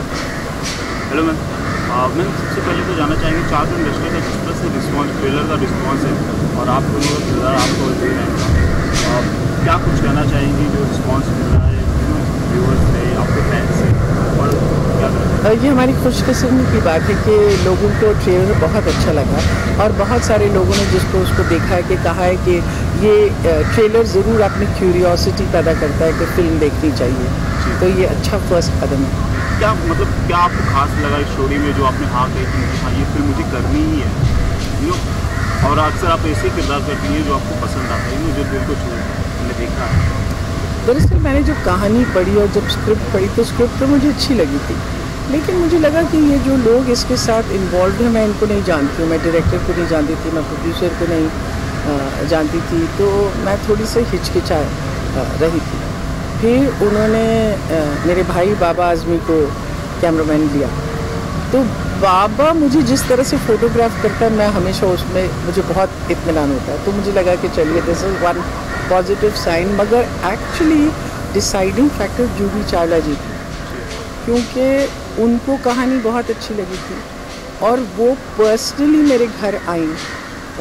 Hello ma'am, ma'am सबसे पहले तो जानना चाहेंगे चार इंडस्ट्री का जिस तरह से रिस्पॉन्स, ट्रेलर का रिस्पॉन्स है और आप दोनों का किरदार आपको दे रहे हैं, क्या कुछ कहना चाहेंगी जो रिस्पॉन्स मिल रहा है व्यूअर्स से, आपके फैंस से, और क्या ये हमारी खुशकिस्मती की बात है कि लोगों को ट्रेलर बहुत अच्छा लगा और बहुत सारे लोगों ने जिसको उसको देखा है कि कहा है कि ये ट्रेलर ज़रूर अपनी क्यूरियोसिटी पैदा करता है कि फ़िल्म देखनी चाहिए। तो ये अच्छा फर्स्ट कदम है। क्या मतलब क्या आपको खास लगा इस स्टोरी में जो आपने हाँ कही कि हाँ ये फिल्म मुझे करनी ही है, और अक्सर आप ऐसे किरदार करती हैं जो आपको पसंद आता है, जो दिल को छूए, मैंने देखा है। दरअसल मैंने जब कहानी पढ़ी और जब स्क्रिप्ट पढ़ी तो स्क्रिप्ट तो मुझे अच्छी लगी थी, लेकिन मुझे लगा कि ये जो लोग इसके साथ इन्वॉल्व हैं मैं इनको नहीं जानती हूँ, मैं डायरेक्टर को नहीं जानती थी, मैं प्रोड्यूसर को नहीं जानती थी, तो मैं थोड़ी सी हिचकिचा रही थी। फिर उन्होंने मेरे भाई बाबा आज़मी को कैमरामैन लिया, तो बाबा मुझे जिस तरह से फ़ोटोग्राफ करता है मैं हमेशा उसमें मुझे बहुत इत्मीनान होता है, तो मुझे लगा कि चलिए this is one positive sign. मगर actually deciding factor Juhi Chawla ji थी, क्योंकि उनको कहानी बहुत अच्छी लगी थी और वो पर्सनली मेरे घर आई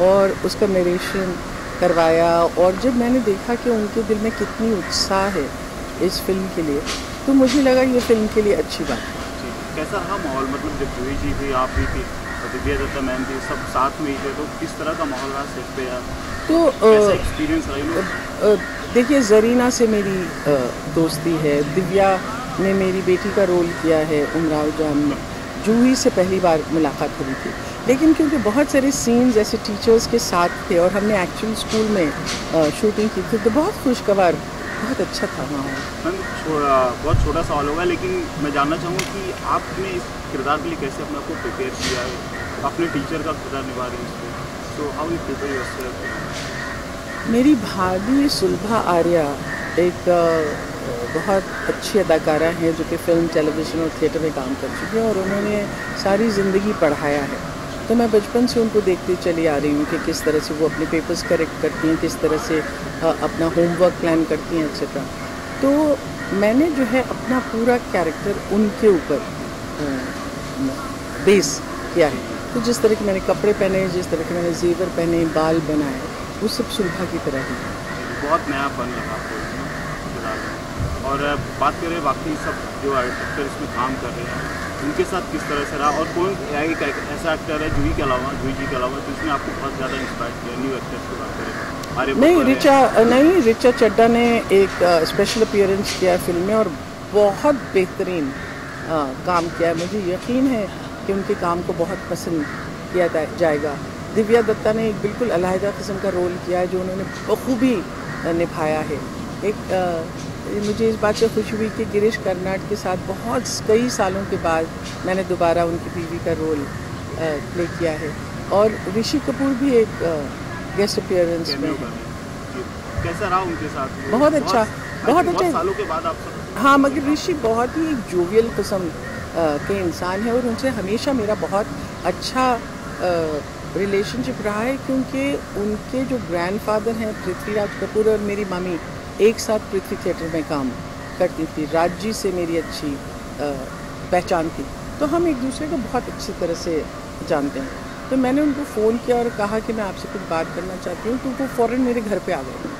और उसका नरेशन करवाया, और जब मैंने देखा कि उनके दिल में कितनी उत्साह है इस फिल्म के लिए, तो मुझे लगा ये फिल्म के लिए अच्छी बात है। कैसा रहा माहौल, मतलब जब जूही जी थी, आप भी थी, दिव्या दत्ता मैम थी, सब साथ में ही थे, तो किस तरह का माहौल रहा सेट पे यार? तो एक्सपीरियंस रहा? देखिए, ज़रीना से मेरी दोस्ती है, दिव्या ने मेरी बेटी का रोल किया है उमराव जान में, जूही से पहली बार मुलाकात हुई थी, लेकिन क्योंकि बहुत सारे सीन्स ऐसे टीचर्स के साथ थे और हमने एक्चुअल स्कूल में शूटिंग की थी, तो बहुत खुशगवार, बहुत अच्छा था माहौल। मैम बहुत छोटा सवाल होगा, लेकिन मैं जानना चाहूँगा कि आपने इस किरदार के लिए कैसे अपने आप को प्रिपेयर किया है? अपने टीचर का किरदार निभा रही है इसमें, so how you prepare yourself? मेरी भाभी सुलभा आर्या एक बहुत अच्छी अदाकारा हैं जो कि फ़िल्म, टेलीविज़न और थिएटर में काम कर चुकी हैं और उन्होंने सारी ज़िंदगी पढ़ाया है, तो मैं बचपन से उनको देखती चली आ रही हूँ कि किस तरह से वो अपने पेपर्स करेक्ट करती हैं, किस तरह से अपना होमवर्क प्लान करती हैं एक्सेट्रा। तो मैंने जो है अपना पूरा कैरेक्टर उनके ऊपर बेस किया है, तो जिस तरह के मैंने कपड़े पहने, जिस तरह के मैंने जेवर पहने, बाल बनाए, वो सब सुलभा की तरह ही है। बहुत नया बन लगा आपको किरदार में। और बात करें बाकी सब जो एक्टर इसमें काम कर रहे हैं उनके साथ किस तरह से रहा, और कौन एक ऐसा एक्टर है जूही जी के अलावा तो इसमें आपको बहुत ज़्यादा इंस्पायर किया? न्यू एक्टर्स की बात करें नहीं, रिचा चड्ढा ने एक स्पेशल अपीयरेंस किया फिल्म में और बहुत बेहतरीन काम किया है, मुझे यकीन है कि उनके काम को बहुत पसंद किया जाएगा। दिव्या दत्ता ने एक बिल्कुल अलहदा किस्म का रोल किया है जो उन्होंने बखूबी निभाया है। मुझे इस बात से खुशी हुई कि गिरीश कर्नाड के साथ बहुत कई सालों के बाद मैंने दोबारा उनकी बीवी का रोल प्ले किया है, और ऋषि कपूर भी एक गेस्ट अपीयरेंस में है। कैसा रहा उनके साथ? बहुत अच्छा, बहुत अच्छा सालों के बाद आप सब। हाँ, मगर ऋषि बहुत ही एक जोवियल किस्म के इंसान है और उनसे हमेशा मेरा बहुत अच्छा रिलेशनशिप रहा है, क्योंकि उनके जो ग्रैंडफादर हैं पृथ्वीराज कपूर और मेरी मम्मी एक साथ पृथ्वी थिएटर में काम करती थी, राजी से मेरी अच्छी पहचान थी, तो हम एक दूसरे को बहुत अच्छी तरह से जानते हैं। तो मैंने उनको फ़ोन किया और कहा कि मैं आपसे कुछ बात करना चाहती हूँ, तो वो फ़ौरन मेरे घर पे आ गए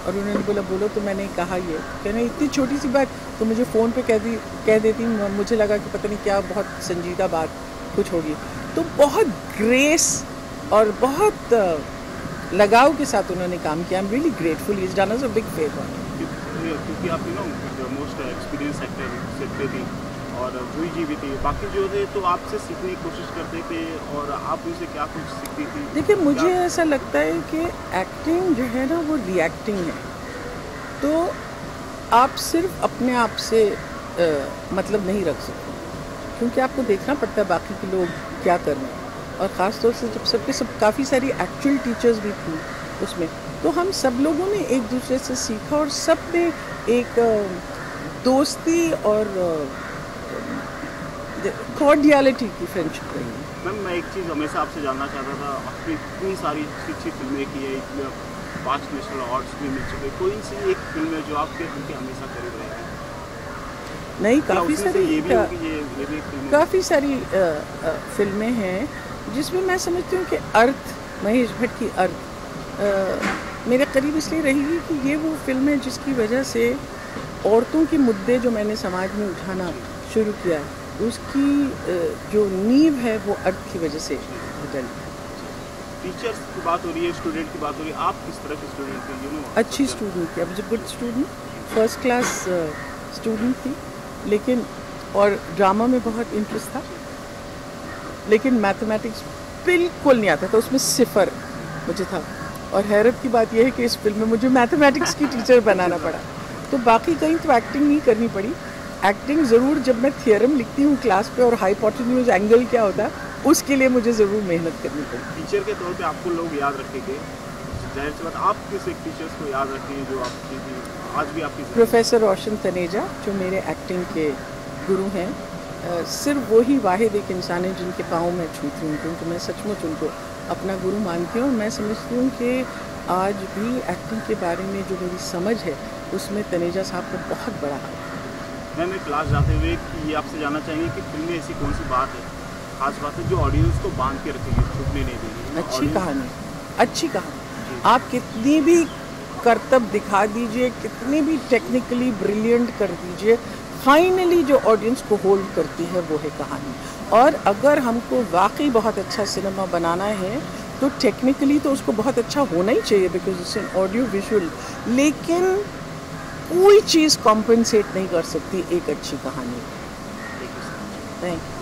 और उन्होंने बोला बोलो, तो मैंने कहा ये कहना इतनी छोटी सी बात तो मुझे फ़ोन पे कह देती, मुझे लगा कि पता नहीं क्या बहुत संजीदा बात कुछ होगी, तो बहुत ग्रेस और बहुत लगाव के साथ उन्होंने काम किया। I am really grateful, is done us a big favour. क्योंकि आप मोस्ट एक्सपीरियंस एक्टर सेट पे थी और जूही जी भी थी, बाकी जो थे तो आपसे सीखने की कोशिश करते थे और आप उनसे क्या कुछ सीखती थी? देखिए, मुझे ऐसा लगता है कि एक्टिंग जो है ना वो रिएक्टिंग है, तो आप सिर्फ अपने आप से मतलब नहीं रख सकते, क्योंकि आपको देखना पड़ता है बाकी के लोग क्या कर रहे हैं, और ख़ास तौर से जब सबके सब काफ़ी सारी एक्चुअल टीचर्स भी थी उसमें, तो हम सब लोगों ने एक दूसरे से सीखा और सब में एक दोस्ती और कॉर्डियलिटी की फ्रेंडशिप रही है। मैम, मैं एक चीज़ हमेशा आपसे जानना चाहता था, आपने इतनी सारी अच्छी फिल्में की है, 5 नेशनल अवार्ड्स भी मिल चुके, कोई सी एक फिल्म है जो आपके दिल के हमेशा करीब रहेगी? नहीं, क्या काफ़ी उसमें से सारी ये भी होगी, ये भी एक फिल्म है? काफ़ी सारी फिल्में हैं जिसमें मैं समझती हूँ कि अर्थ, महेश भट्ट की अर्थ मेरे करीब इसलिए रहेगी कि ये वो फिल्म है जिसकी वजह से औरतों के मुद्दे जो मैंने समाज में उठाना शुरू किया, उसकी जो नींव है वो अर्थ की वजह से बदल। टीचर्स की बात हो रही है, स्टूडेंट की बात हो रही है, आप किस तरह के स्टूडेंट थे? अच्छी स्टूडेंट थी, अब जो good student, first class student थी, लेकिन और ड्रामा में बहुत इंटरेस्ट था, लेकिन मैथमेटिक्स बिल्कुल नहीं आता था, उसमें सिफर मुझे था। और हैरत की बात यह है कि इस फिल्म में मुझे मैथमेटिक्स की टीचर बनाना पड़ा। तो बाकी कहीं तो एक्टिंग नहीं करनी पड़ी। एक्टिंग ज़रूर जब मैं थियरम लिखती हूँ क्लास पे और हाइपोटेन्यूज एंगल क्या होता है उसके लिए मुझे ज़रूर मेहनत करनी पड़ी। टीचर के तौर पे आपको लोग याद रखेंगे, जाहिर सी बात, आप किस एक टीचर्स को याद रखेंगे जो आपकी आज भी आपकी? प्रोफेसर रोशन तनेजा जो मेरे एक्टिंग के गुरु हैं। सिर्फ वही वाहिद एक इंसान है जिनके पाँव में छूती हूँ, क्योंकि मैं सचमुच उनको अपना गुरु मानती हूँ। और मैं समझती हूँ कि आज भी एक्टिंग के बारे में जो मेरी समझ है उसमें तनेजा साहब का बहुत बड़ा हाथ है। मैं क्लास जाते हुए कि ये आपसे जानना चाहेंगे कि फिल्म में ऐसी कौन सी बात है, खास बात है जो ऑडियंस को बांध के रखेगी, छूटने नहीं देगी? अच्छी कहानी, अच्छी कहानी। आप कितनी भी करतब दिखा दीजिए, कितनी भी टेक्निकली ब्रिलियंट कर दीजिए, फाइनली जो ऑडियंस को होल्ड करती है वो है कहानी। और अगर हमको वाकई बहुत अच्छा सिनेमा बनाना है तो टेक्निकली तो उसको बहुत अच्छा होना ही चाहिए, because it's an audio visual, लेकिन कोई चीज़ कॉम्पनसेट नहीं कर सकती एक अच्छी कहानी। Thank you.